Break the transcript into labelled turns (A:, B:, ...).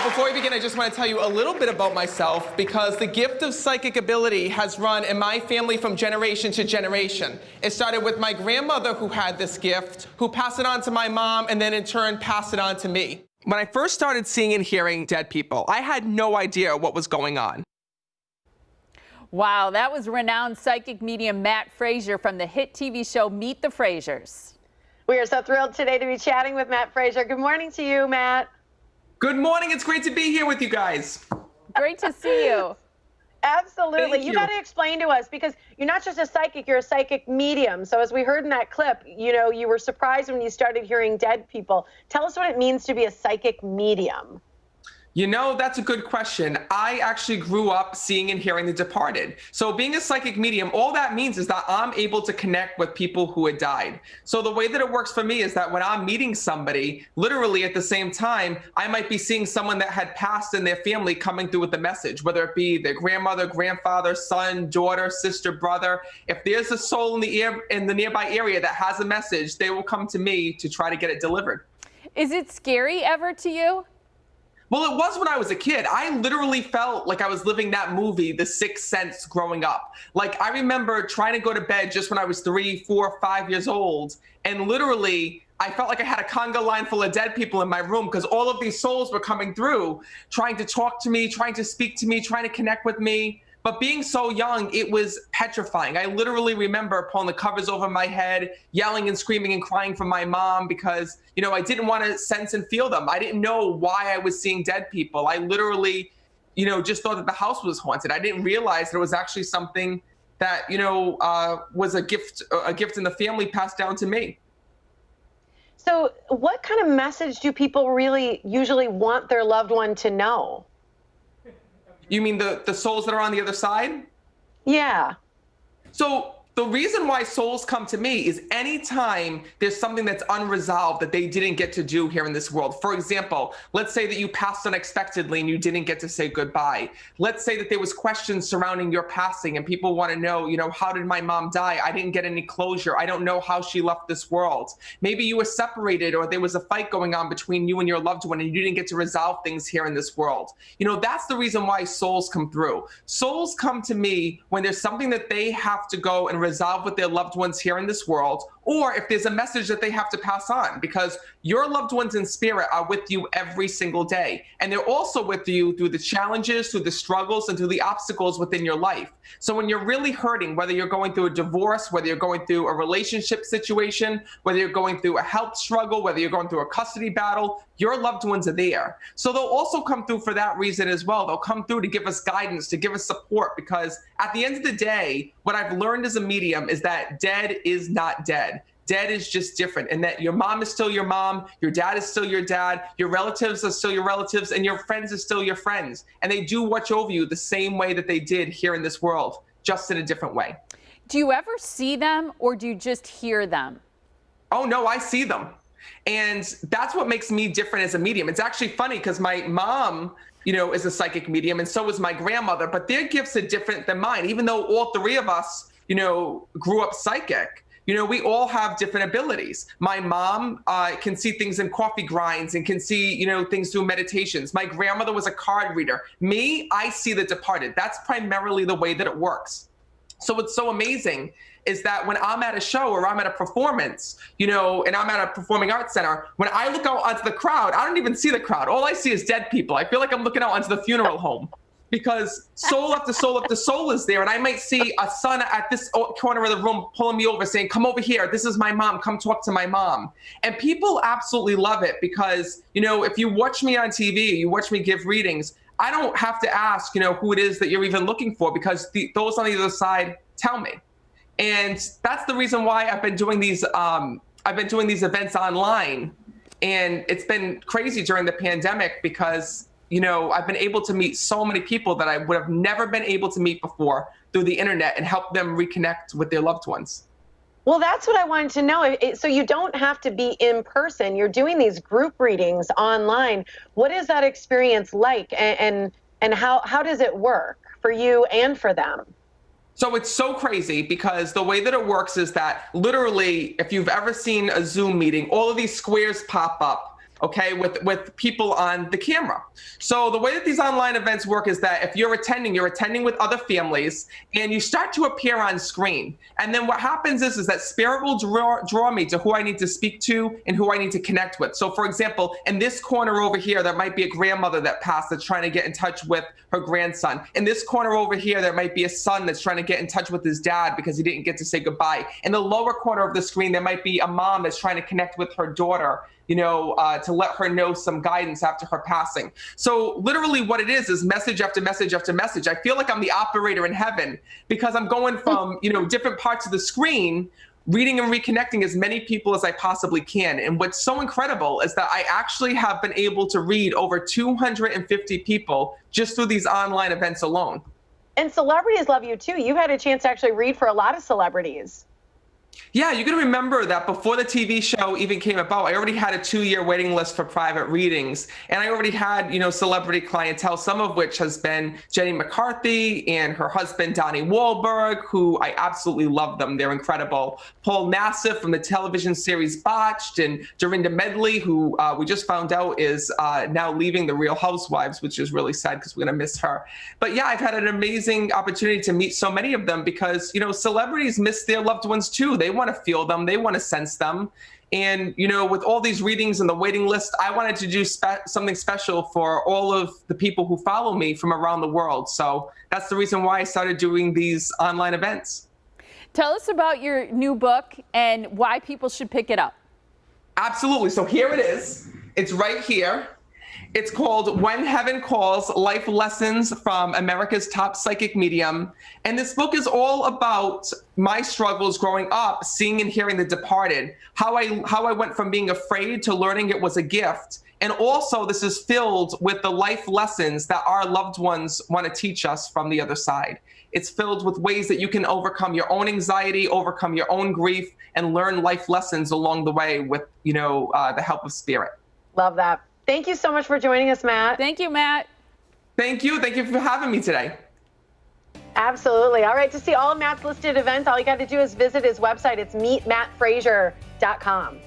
A: Before we begin, I just want to tell you a little bit about myself because the gift of psychic ability has run in my family from generation to generation. It started with my grandmother who had this gift, who passed it on to my mom, and then in turn passed it on to me. When I first started seeing and hearing dead people, I had no idea what was going on.
B: Wow, that was renowned psychic medium Matt Fraser from the hit TV show Meet The Frasers.
C: We are so thrilled today to be chatting with Matt Fraser. Good morning to you, Matt.
A: Good morning. It's great to be here with you guys.
B: Great to see you.
C: Absolutely.
A: Thank
C: You
A: you.
C: got to explain to us, because you're not just a psychic, you're a psychic medium. So as we heard in that clip, you know, you were surprised when you started hearing dead people. Tell us what it means to be a psychic medium.
A: You know, that's a good question. I actually grew up seeing and hearing the departed. So being a psychic medium, all that means is that I'm able to connect with people who had died. So the way that it works for me is that when I'm meeting somebody, literally at the same time, I might be seeing someone that had passed in their family coming through with the message, whether it be their grandmother, grandfather, son, daughter, sister, brother. If there's a soul in the nearby area that has a message, they will come to me to try to get it delivered.
B: Is it scary ever to you?
A: Well, it was when I was a kid. I literally felt like I was living that movie, The Sixth Sense, growing up. Like, I remember trying to go to bed just when I was 3, 4, 5 years old. And literally, I felt like I had a conga line full of dead people in my room because all of these souls were coming through, trying to talk to me, trying to speak to me, trying to connect with me. But being so young, it was petrifying. I literally remember pulling the covers over my head, yelling and screaming and crying for my mom because, you know, I didn't want to sense and feel them. I didn't know why I was seeing dead people. I literally, you know, just thought that the house was haunted. I didn't realize there was actually something that, you know, was a gift in the family passed down to me.
C: So what kind of message do people really usually want their loved one to know?
A: You mean the souls that are on the other side?
C: Yeah.
A: So the reason why souls come to me is anytime there's something that's unresolved that they didn't get to do here in this world. For example, let's say that you passed unexpectedly and you didn't get to say goodbye. Let's say that there was questions surrounding your passing and people want to know, you know, how did my mom die? I didn't get any closure. I don't know how she left this world. Maybe you were separated or there was a fight going on between you and your loved one and you didn't get to resolve things here in this world. You know, that's the reason why souls come through. Souls come to me when there's something that they have to go and resolve with their loved ones here in this world, or if there's a message that they have to pass on, because your loved ones in spirit are with you every single day. And they're also with you through the challenges, through the struggles, and through the obstacles within your life. So when you're really hurting, whether you're going through a divorce, whether you're going through a relationship situation, whether you're going through a health struggle, whether you're going through a custody battle, your loved ones are there. So they'll also come through for that reason as well. They'll come through to give us guidance, to give us support, because at the end of the day, what I've learned as a medium is that dead is not dead. Dead is just different, and that your mom is still your mom, your dad is still your dad, your relatives are still your relatives, and your friends are still your friends. And they do watch over you the same way that they did here in this world, just in a different way.
B: Do you ever see them or do you just hear them?
A: Oh no, I see them. And that's what makes me different as a medium. It's actually funny because my mom, you know, is a psychic medium, and so is my grandmother, but their gifts are different than mine. Even though all three of us, you know, grew up psychic, you know, we all have different abilities. My mom can see things in coffee grinds and can see, you know, things through meditations. My grandmother was a card reader. Me, I see the departed. That's primarily the way that it works. So what's so amazing is that when I'm at a show or I'm at a performance, you know, and I'm at a performing arts center, when I look out onto the crowd, I don't even see the crowd. All I see is dead people. I feel like I'm looking out onto the funeral home, because soul after soul after soul is there. And I might see a son at this corner of the room pulling me over saying, come over here. This is my mom. Come talk to my mom. And people absolutely love it because, you know, if you watch me on TV, you watch me give readings, I don't have to ask, you know, who it is that you're even looking for, because those on the other side tell me. And that's the reason why I've been doing these events online. And it's been crazy during the pandemic because, you know, I've been able to meet so many people that I would have never been able to meet before through the internet and help them reconnect with their loved ones.
C: Well, that's what I wanted to know. So you don't have to be in person. You're doing these group readings online. What is that experience like, and how does it work for you and for them?
A: So it's so crazy because the way that it works is that literally, if you've ever seen a Zoom meeting, all of these squares pop up. okay, with people on the camera. So the way that these online events work is that if you're attending with other families, and you start to appear on screen. And then what happens is that spirit will draw me to who I need to speak to and who I need to connect with. So for example, in this corner over here, there might be a grandmother that passed that's trying to get in touch with her grandson. In this corner over here, there might be a son that's trying to get in touch with his dad because he didn't get to say goodbye. In the lower corner of the screen, there might be a mom that's trying to connect with her daughter, to let her know some guidance after her passing. So literally what it is message after message after message. I feel like I'm the operator in heaven because I'm going from, different parts of the screen, reading and reconnecting as many people as I possibly can. And what's so incredible is that I actually have been able to read over 250 people just through these online events alone.
C: And celebrities love you too. You had a chance to actually read for a lot of celebrities.
A: Yeah, you got to remember that before the TV show even came about, I already had a 2-year waiting list for private readings. And I already had, celebrity clientele, some of which has been Jenny McCarthy and her husband, Donnie Wahlberg, who I absolutely love them. They're incredible. Paul Nassif from the television series Botched, and Dorinda Medley, who we just found out is now leaving the Real Housewives, which is really sad because we're going to miss her. But yeah, I've had an amazing opportunity to meet so many of them because, celebrities miss their loved ones too. They want to feel them. They want to sense them. And, with all these readings and the waiting list, I wanted to do something special for all of the people who follow me from around the world. So that's the reason why I started doing these online events.
B: Tell us about your new book and why people should pick it up.
A: Absolutely. So here it is. It's right here. It's called When Heaven Calls, Life Lessons from America's Top Psychic Medium. And this book is all about my struggles growing up, seeing and hearing the departed, how I went from being afraid to learning it was a gift. And also this is filled with the life lessons that our loved ones want to teach us from the other side. It's filled with ways that you can overcome your own anxiety, overcome your own grief, and learn life lessons along the way with, the help of spirit.
C: Love that. Thank you so much for joining us, Matt.
B: Thank you, Matt.
A: Thank you. Thank you for having me today.
C: Absolutely. All right. To see all of Matt's listed events, all you got to do is visit his website. It's meetmattfrazier.com.